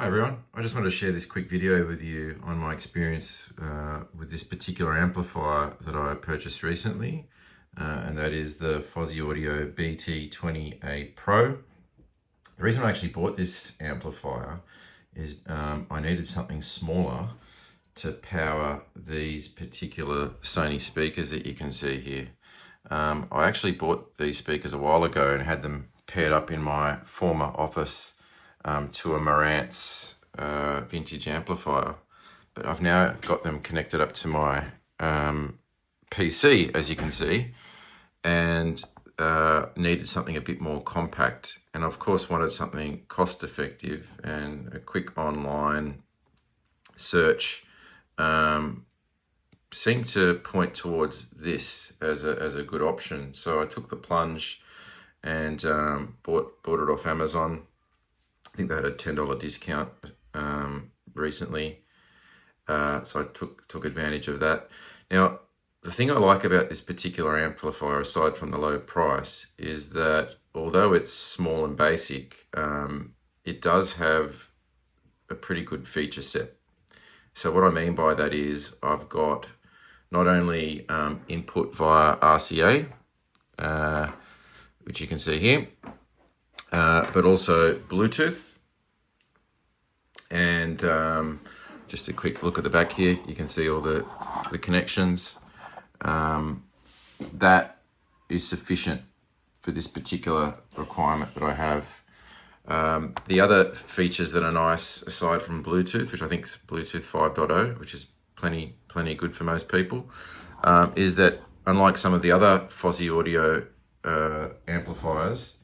Hi everyone, I just wanted to share this quick video with you on my experience with this particular amplifier that I purchased recently, and that is the Fosi Audio BT20A Pro. The reason I actually bought this amplifier is I needed something smaller to power these particular Sony speakers that you can see here. I actually bought these speakers a while ago and had them paired up in my former office to a Marantz vintage amplifier, but I've now got them connected up to my PC, as you can see, and needed something a bit more compact, and of course wanted something cost effective, and a quick online search seemed to point towards this as a good option. So I took the plunge and bought it off Amazon. I think they had a $10 discount recently, so I took advantage of that. Now, the thing I like about this particular amplifier, aside from the low price, is that although it's small and basic, it does have a pretty good feature set. So what I mean by that is I've got not only input via RCA, which you can see here, but also Bluetooth. And just a quick look at the back here, you can see all the connections. That is sufficient for this particular requirement that I have. The other features that are nice, aside from Bluetooth, which I think is Bluetooth 5.0, which is plenty good for most people, is that unlike some of the other Fosi Audio amplifiers,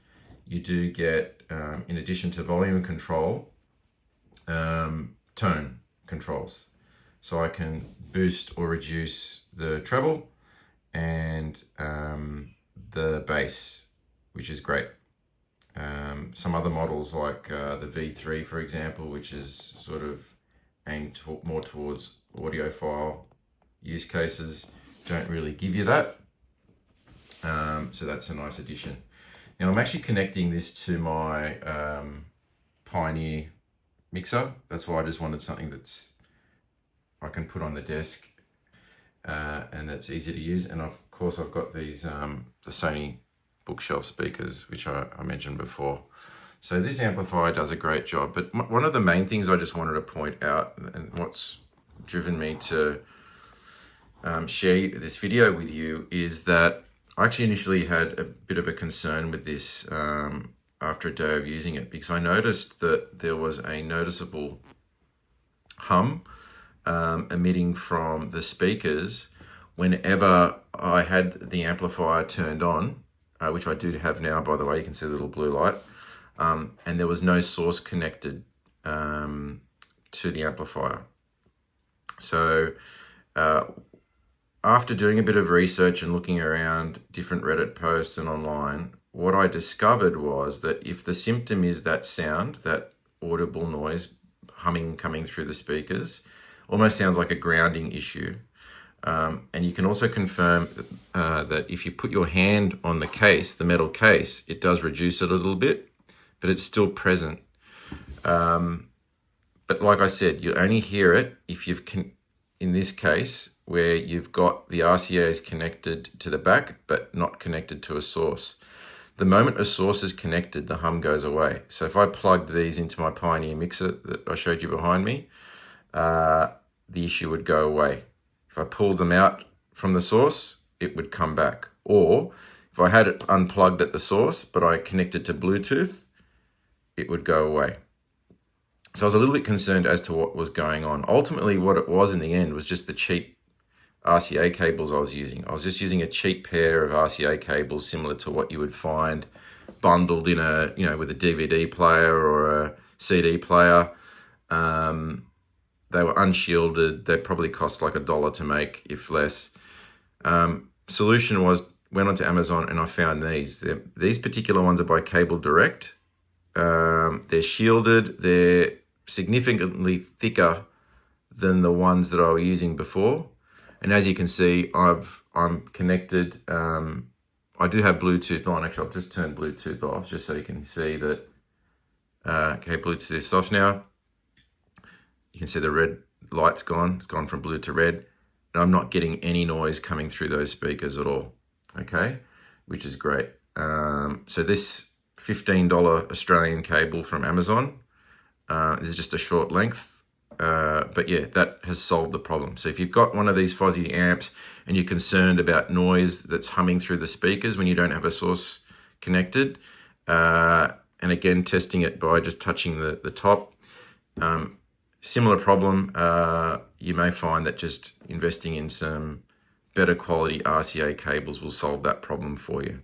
you do get, in addition to volume control, tone controls. So I can boost or reduce the treble and the bass, which is great. Some other models like the V3, for example, which is sort of aimed more towards audiophile use cases, don't really give you that. So that's a nice addition. Now I'm actually connecting this to my Pioneer mixer. That's why I just wanted something that's I can put on the desk and that's easy to use. And of course I've got these the Sony bookshelf speakers, which I mentioned before. So this amplifier does a great job. But one of the main things I just wanted to point out, and what's driven me to share this video with you, is that I actually initially had a bit of a concern with this after a day of using it, because I noticed that there was a noticeable hum emitting from the speakers whenever I had the amplifier turned on, which I do have now, by the way. You can see the little blue light, and there was no source connected to the amplifier. So after doing a bit of research and looking around different Reddit posts and online, what I discovered was that if the symptom is that sound, that audible noise, humming coming through the speakers, almost sounds like a grounding issue. And you can also confirm that if you put your hand on the case, the metal case, it does reduce it a little bit, but it's still present. But like I said, you only hear it if you've, in this case, where you've got the RCAs connected to the back, but not connected to a source. The moment a source is connected, the hum goes away. So if I plugged these into my Pioneer mixer that I showed you behind me, the issue would go away. If I pulled them out from the source, it would come back. Or if I had it unplugged at the source, but I connected to Bluetooth, it would go away. So I was a little bit concerned as to what was going on. Ultimately, what it was in the end was just the cheap RCA cables I was using. I was just using a cheap pair of RCA cables similar to what you would find bundled in a, with a DVD player or a CD player. They were unshielded. They probably cost like $1 to make, if less. Solution was, went onto Amazon and I found these. These particular ones are by Cable Direct. They're shielded. They're significantly thicker than the ones that I was using before. And as you can see, I'm connected. I do have Bluetooth on. Actually, I've just turned Bluetooth off just so you can see that. Okay, Bluetooth is off now. You can see the red light's gone. It's gone from blue to red. And I'm not getting any noise coming through those speakers at all, okay? Which is great. So this $15 Australian cable from Amazon, this is just a short length. But yeah, that has solved the problem. So if you've got one of these Fosi amps and you're concerned about noise that's humming through the speakers when you don't have a source connected, and again, testing it by just touching the top, similar problem, you may find that just investing in some better quality RCA cables will solve that problem for you.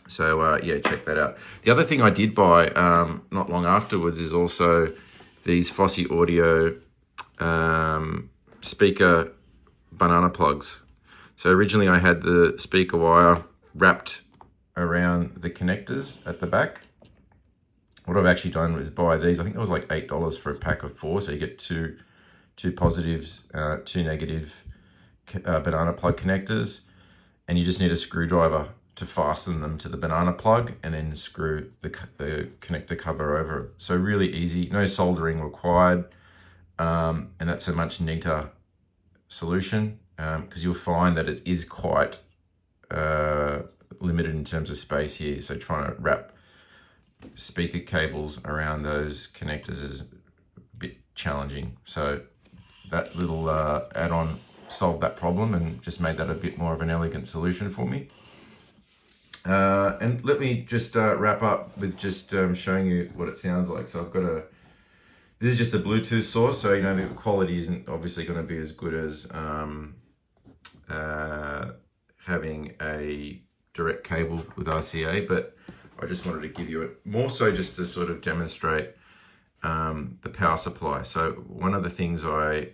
So yeah, check that out. The other thing I did buy not long afterwards is also these Fosi Audio speaker banana plugs. So originally I had the speaker wire wrapped around the connectors at the back. What I've actually done is buy these. I think it was like $8 for a pack of 4. So you get two positives, 2 negative banana plug connectors. And you just need a screwdriver to fasten them to the banana plug and then screw the connector cover over it. So really easy, no soldering required. And that's a much neater solution because you'll find that it is quite limited in terms of space here. So trying to wrap speaker cables around those connectors is a bit challenging. So that little add-on solved that problem and just made that a bit more of an elegant solution for me. And let me just wrap up with just showing you what it sounds like. So I've got this is just a Bluetooth source, so you know the quality isn't obviously going to be as good as having a direct cable with RCA, but I just wanted to give you it more so just to sort of demonstrate the power supply. So one of the things I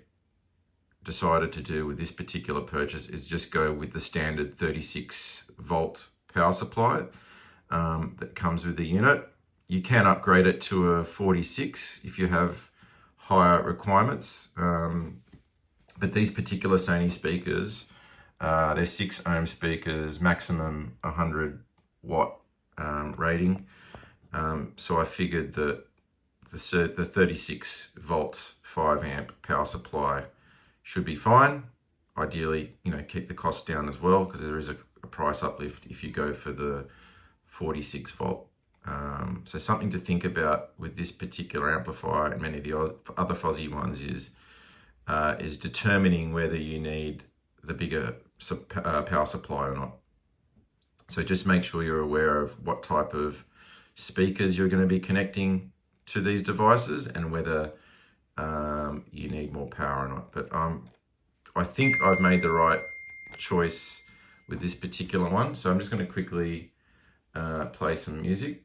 decided to do with this particular purchase is just go with the standard 36 volt power supply that comes with the unit. You can upgrade it to a 46 if you have higher requirements, but these particular Sony speakers, they're 6 ohm speakers, maximum 100 watt rating. So I figured that the 36 volt 5 amp power supply should be fine. Ideally, you know, keep the cost down as well, because there is a price uplift if you go for the 46 volt. So something to think about with this particular amplifier and many of the other Fosi ones is determining whether you need the bigger power supply or not. So just make sure you're aware of what type of speakers you're going to be connecting to these devices and whether you need more power or not. But I think I've made the right choice with this particular one. So I'm just going to quickly play some music.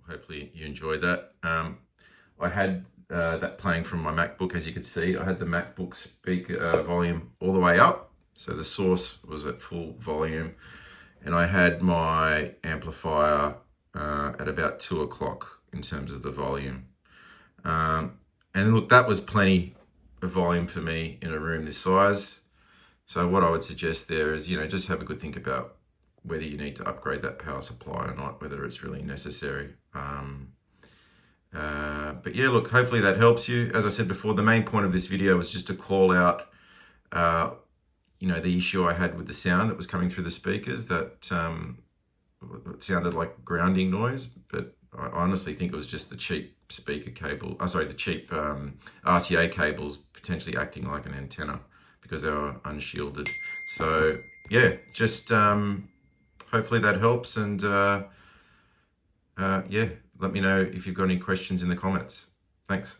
Hopefully you enjoyed that. I had that playing from my MacBook. As you could see, I had the MacBook speaker volume all the way up, so the source was at full volume, and I had my amplifier at about 2 o'clock in terms of the volume. And look, that was plenty of volume for me in a room this size. So what I would suggest there is, just have a good think about whether you need to upgrade that power supply or not, whether it's really necessary. But yeah, look, hopefully that helps you. As I said before, the main point of this video was just to call out, the issue I had with the sound that was coming through the speakers, that it sounded like grounding noise, but I honestly think it was just the cheap speaker cable, the cheap RCA cables potentially acting like an antenna because they were unshielded. So yeah, just hopefully that helps, and yeah, let me know if you've got any questions in the comments. Thanks.